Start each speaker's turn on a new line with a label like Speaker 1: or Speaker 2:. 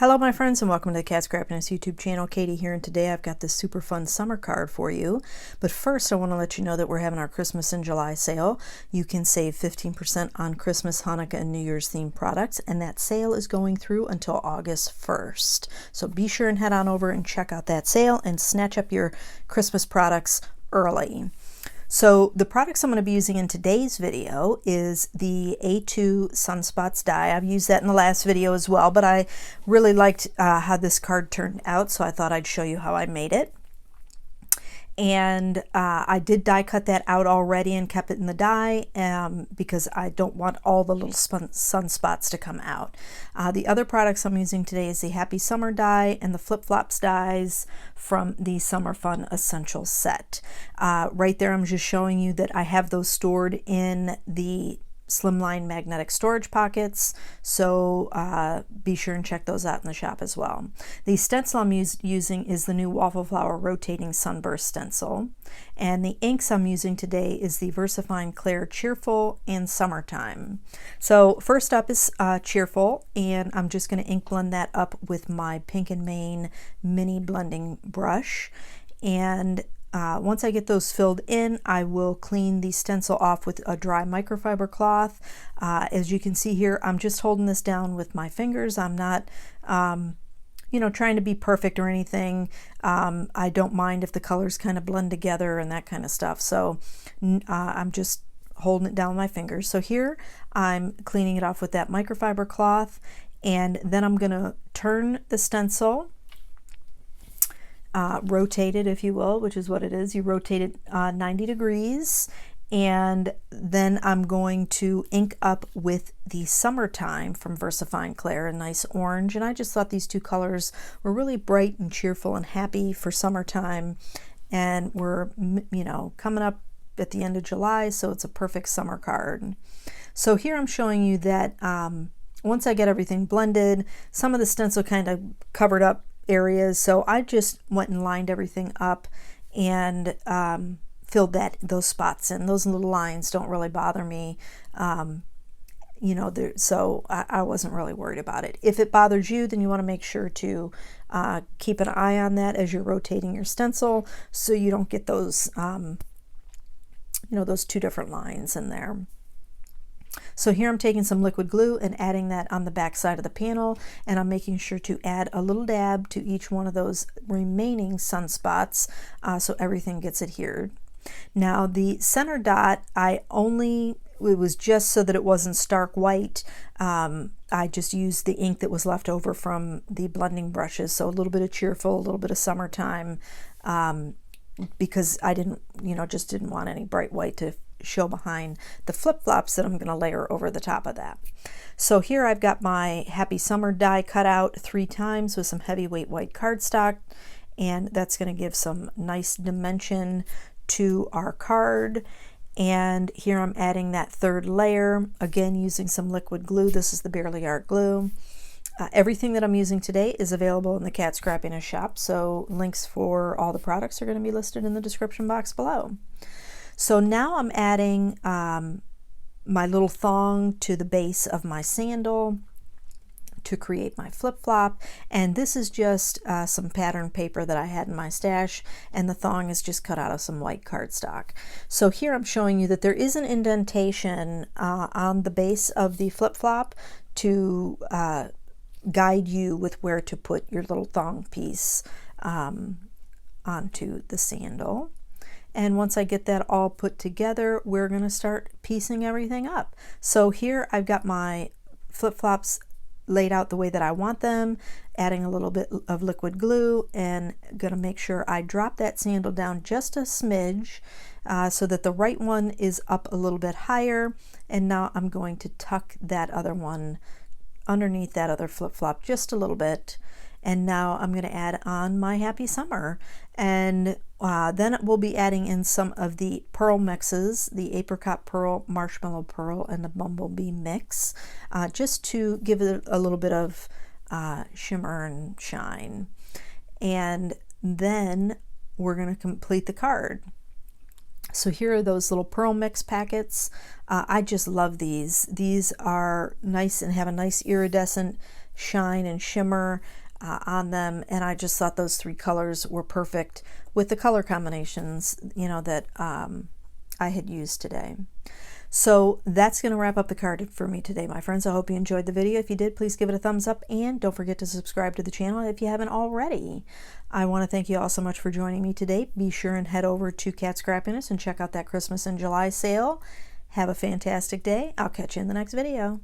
Speaker 1: Hello my friends, and welcome to the Cat Scrappiness YouTube channel. Katie here, and today I've got this super fun summer card for you. But first I want to let you know that we're having our Christmas in July sale. You can save 15% on Christmas, Hanukkah, and New Year's themed products, and that sale is going through until August 1st. So be sure and head on over and check out that sale and snatch up your Christmas products early. So the products I'm going to be using in today's video is the A2 Sunspots die. I've used that in the last video as well, but I really liked how this card turned out, so I thought I'd show you how I made it. And I did die cut that out already and kept it in the die because I don't want all the little sunspots to come out. The other products I'm using today is the Happy Summer die and the Flip Flops dies from the Summer Fun Essentials set. Right there I'm just showing you that I have those stored in the slimline magnetic storage pockets, so be sure and check those out in the shop as well. The stencil I'm using is the new Waffle Flower Rotating Sunburst stencil, and the inks I'm using today is the VersaFine Clair Cheerful and Summertime. So first up is Cheerful, and I'm just going to ink blend that up with my Pink and Main mini blending brush. And once I get those filled in, I will clean the stencil off with a dry microfiber cloth. As you can see here, I'm just holding this down with my fingers. I'm not, trying to be perfect or anything. I don't mind if the colors kind of blend together and that kind of stuff. So I'm just holding it down with my fingers. So here I'm cleaning it off with that microfiber cloth, and then I'm going to turn the stencil. Rotate it, if you will, which is what it is. You rotate it 90 degrees, and then I'm going to ink up with the Summertime from VersaFine Clair, a nice orange. And I just thought these two colors were really bright and cheerful and happy for summertime, and we're coming up at the end of July, so it's a perfect summer card. So here I'm showing you that once I get everything blended, some of the stencil kind of covered up areas, so I just went and lined everything up and filled those spots in. Those little lines don't really bother me, so I wasn't really worried about it. If it bothers you, then you want to make sure to keep an eye on that as you're rotating your stencil, so you don't get those those two different lines in there. So here I'm taking some liquid glue and adding that on the back side of the panel, and I'm making sure to add a little dab to each one of those remaining sunspots so everything gets adhered. Now the center dot, it was just so that it wasn't stark white. I just used the ink that was left over from the blending brushes, so a little bit of Cheerful, a little bit of Summertime, because I didn't want any bright white to show behind the flip-flops that I'm going to layer over the top of that. So here I've got my Happy Summer die cut out 3 times with some heavyweight white cardstock, and that's going to give some nice dimension to our card. And here I'm adding that 3rd layer, again using some liquid glue. This is the Barely Art glue. Everything that I'm using today is available in the Cat Scrappiness shop, so links for all the products are going to be listed in the description box below. So now I'm adding my little thong to the base of my sandal to create my flip-flop, and this is just some pattern paper that I had in my stash, and the thong is just cut out of some white cardstock. So here I'm showing you that there is an indentation on the base of the flip-flop to guide you with where to put your little thong piece onto the sandal. And once I get that all put together, we're going to start piecing everything up. So here I've got my flip-flops laid out the way that I want them, adding a little bit of liquid glue, and going to make sure I drop that sandal down just a smidge so that the right one is up a little bit higher. And now I'm going to tuck that other one underneath that other flip-flop just a little bit. And now I'm going to add on my Happy Summer, and then we'll be adding in some of the pearl mixes, the Apricot Pearl, Marshmallow Pearl, and the Bumblebee mix, just to give it a little bit of shimmer and shine. And then we're going to complete the card. So here are those little pearl mix packets. I just love these. These are nice and have a nice iridescent shine and shimmer on them, and I just thought those 3 colors were perfect with the color combinations, you know, that I had used today. So that's going to wrap up the card for me today, my friends. I hope you enjoyed the video. If you did, please give it a thumbs up, and don't forget to subscribe to the channel if you haven't already. I want to thank you all so much for joining me today. Be sure and head over to Cat Scrappiness and check out that Christmas in July sale. Have a fantastic day. I'll catch you in the next video.